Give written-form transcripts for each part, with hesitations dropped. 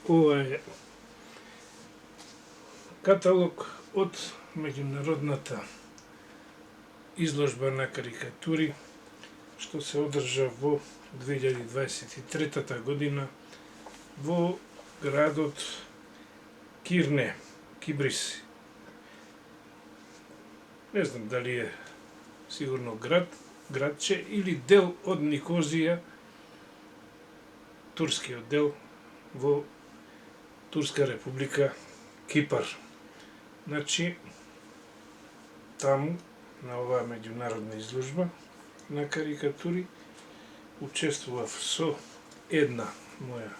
Ова е каталог од меѓународната изложба на карикатури што се одржа во 2023 година во градот Кирне, Кибрис. Не знам дали е сигурно градче или дел од Никозија, турскиот дел во Турска република Кипар. Значи, таму, на оваа меѓународна изложба на карикатури, учествував со една моја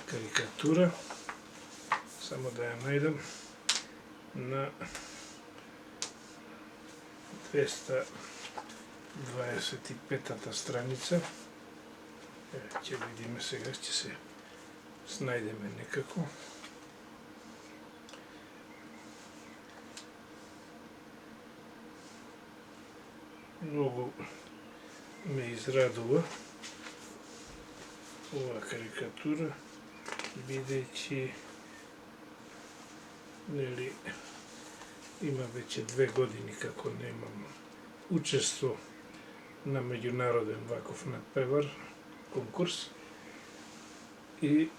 карикатура, само да ја најдам, на 225-та страница. Ќе видиме сега, ќе се снајдеме некако. Многу ме израдува оваа карикатура, бидејќи има веќе 2 години како немам учество на меѓународен ваков надпревар, конкурс. И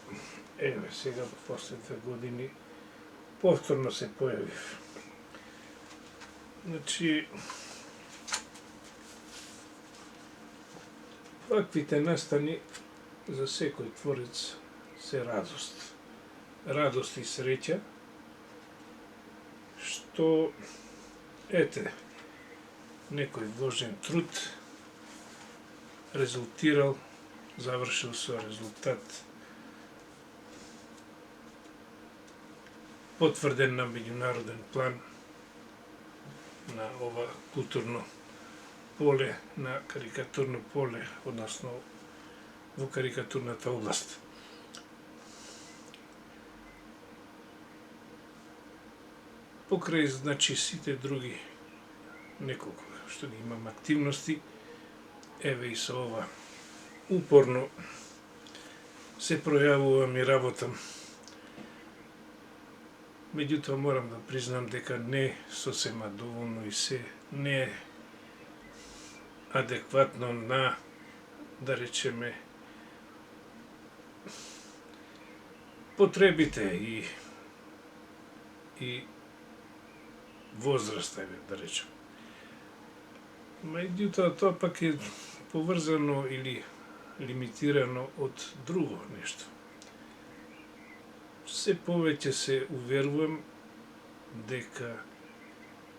еве сега после 2 години повторно се појавив. Значи, ваквите настани за секој творец се радост. Радост и среќа, што, ете, некој вложен труд резултирал, завршил со резултат, потврден на меѓународен план на ова културно поле, на карикатурно поле, односно во карикатурната област. Покрај, значи, сите други неколку што ги имам активности, еве и со ова упорно се пројавувам и работам. Меѓутоа морам да признам дека не сосема доволно и се не е адекватно на, да речеме, потребите и возраста, да речем. Меѓутоа тоа пак е поврзано или лимитирано од друго нешто. Се повеќе се уверувам дека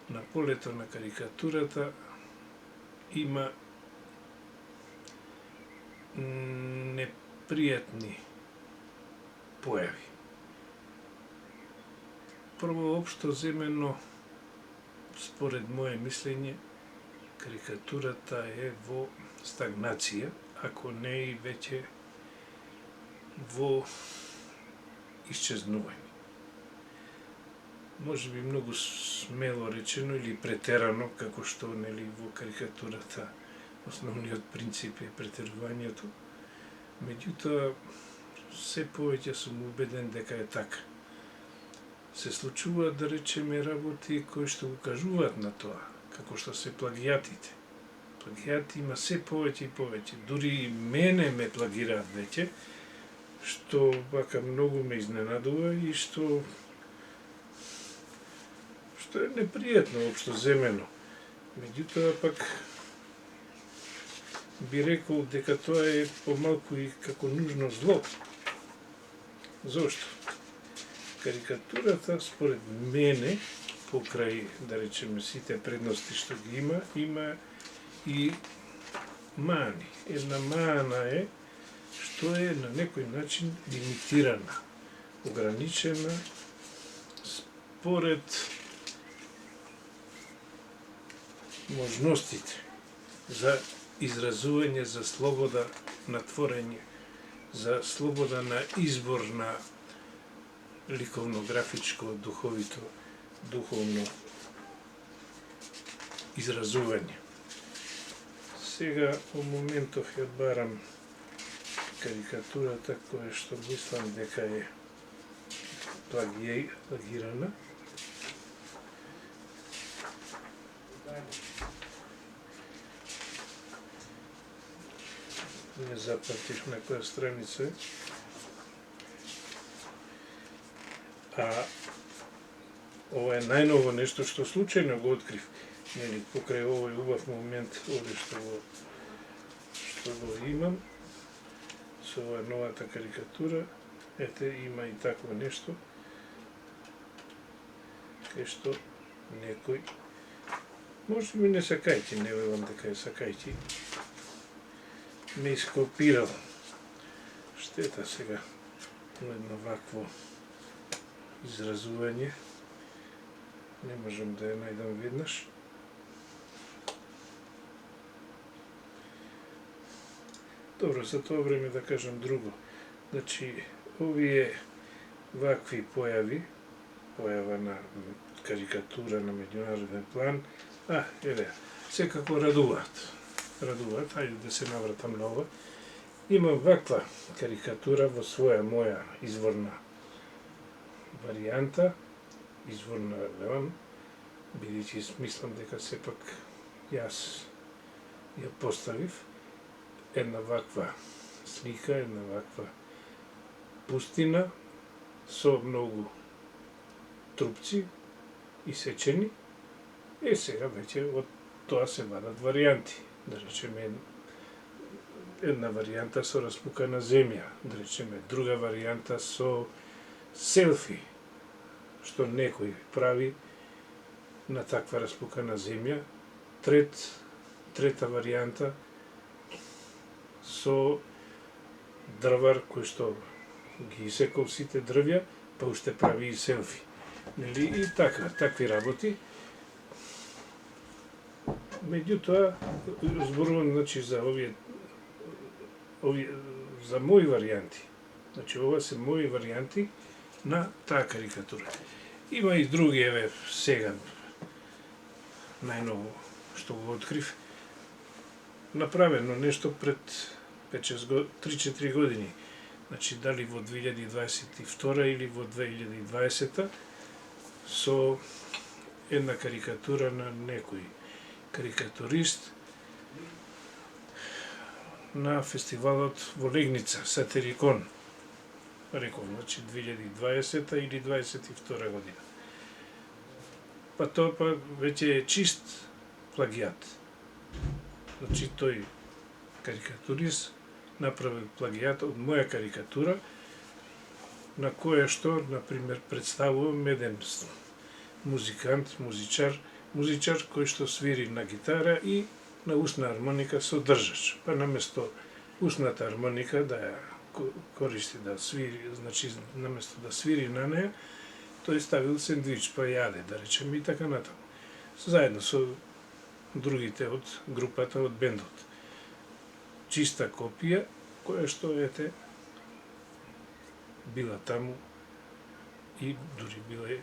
на полето на карикатурата има непријатни појави. Прво, општо земено, според моје мислење, карикатурата е во стагнација, ако не и веќе во исчезнување. Може би многу смело речено или претерано, како што во карикатурата основниот принцип е претерувањето. Меѓутоа, се повеќе сум убеден дека е така. Се случуваат, да речеме, работи кои што укажуваат на тоа, како што се плагијатите. Плагијати има се повеќе и повеќе. Дури и мене ме плагираат веќе, што вака многу ме изненадува и што е непријатно општо земено. Меѓутоа пак би рекол дека тоа е помалку и како нужно зло. Зошто? Карикатурата, според мене, покрај, да речеме, сите предности што ги има и мани. Една мана е што е на некој начин лимитирана, ограничена според можностите за изразување, за слобода на творење, за слобода на избор на ликовно-графичко, духовно изразување. Сега, во моментов ја барам карикатурата која што мислам дека е плагирана. Не запатив на која страница е. А ова е најново нешто што случајно го открив. Нели, покрај овој убав момент, овде што го имам, со оваа новата карикатура, ете, има и такво нешто, кај што некој, може би не сакајќи, не велам дека е сакајќи, ме ископирал. Штета сега, едно вакво изразување, не можам да ја најдам веднаш. Добро, за тоа време да кажам друго. Значи, овие вакви појави, појава на карикатура на меѓународен план, еве, секако радуваат. Радуваат, ајде да се навратам на ова. Имам ваква карикатура во своја моја изворна варијанта, изворна велам, бидејќи мислам дека сепак јас ја поставив, една ваква слика, една ваква пустина со многу трупци исечени. Сега веќе од тоа се вадат варијанти. Да речеме, една варијанта со распукана земја, да речеме, друга варијанта со селфи, што некој прави на таква распукана земја. Трета варијанта со дрвар кој што ги исекол сите дрвја, па уште прави и селфи. Нели, и такви работи. Меѓутоа, зборувам, значи, за за мои варијанти. Значи, ова се мои варијанти на таа карикатура. Има и други, еве, сега, најново што го открив, направено нешто пред 3-4 години. Значи, дали во 2022 или во 2020 со една карикатура на некој карикатурист на фестивалот во Легница, Сатирикон. Реков, значи 2020 или 2022 година. Па тоа веќе е чист плагиат. Значи тој карикатурист направил плагиат од моја карикатура, на која што, например, представувам еден музикант, музичар кој што свири на гитара и на усна армоника со држач. Па наместо усната армоника да ја користи да свири, значи наместо да свири на неја, тој ставил сендвич па јаде, да речеме, и така натаму. Заедно со другите од групата, од бендот. Чиста копија, која што, ете, била таму и дури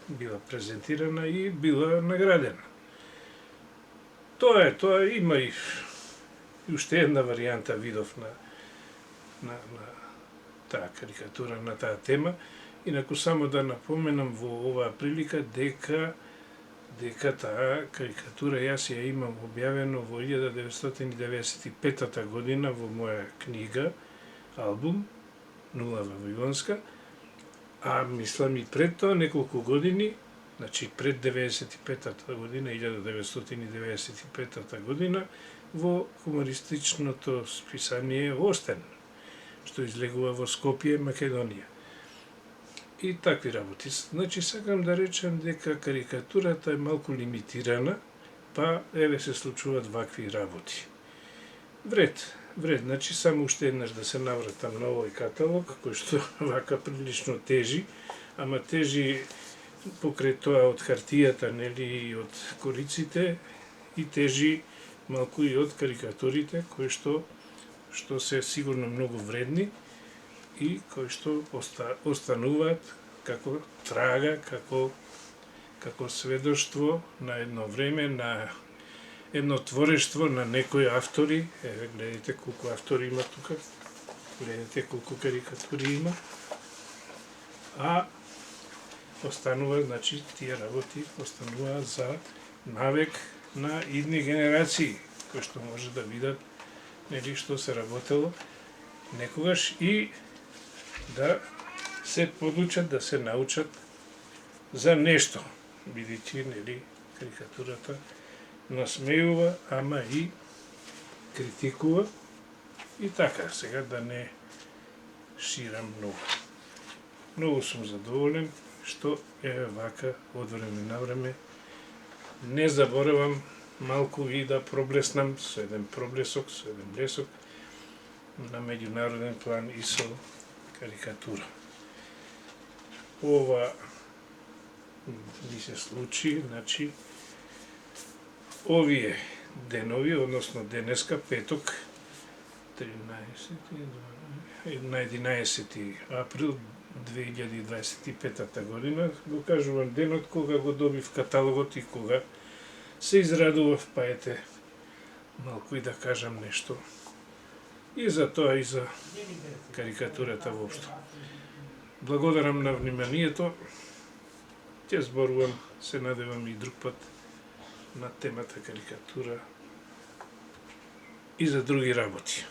била презентирана и била наградена. Тоа има и уште една варијанта видов на таа карикатура, на таа тема. Инаку само да напоменам во оваа прилика дека таа карикатура јас ја имам објавено во 1995 година во моја книга, албум, Нула Вавилонска, а мислам и пред тоа неколку години, значи пред 95-та година, 1995 година, во хумористичното списание Остен, што излегува во Скопје, Македонија. И такви работи. Значи, сакам да речем дека карикатурата е малку лимитирана, па еве се случуваат вакви работи. Вред, значи само уште еднаш да се навратам на овој каталог, кој што вака прилично тежи, ама тежи покрај тоа од хартијата, нели, и од кориците, и тежи малку и од карикатурите, кои што се сигурно многу вредни и кои што остануваат како трага, како сведоштво на едно време, на едно творештво на некои автори. Еве, гледате колку автори има тука, гледате колку карикатури има. А останува, значи тие работи останува за навек на идни генерации, кои што може да видат нели што се работело некогаш и да се подлучат, да се научат за нешто, бидејќи нели карикатурата насмејува, ама и критикува и така, сега да не ширам многу. Многу сум задоволен што е вака од време на време. Не заборавам малку и да проблеснам со еден проблесок, со еден блесок на меѓународен план и со карикатура. Ова ми се случи, значи, овие денови, односно денеска, петок, на 11 април 2025 година, го кажувам денот кога го добив каталогот и кога се израдував, па ете, малку и да кажам нешто и за тоа и за карикатурата воопшто. Благодарам на вниманието. Ќе зборувам, се надевам и друг пат на темата карикатура и за други работи.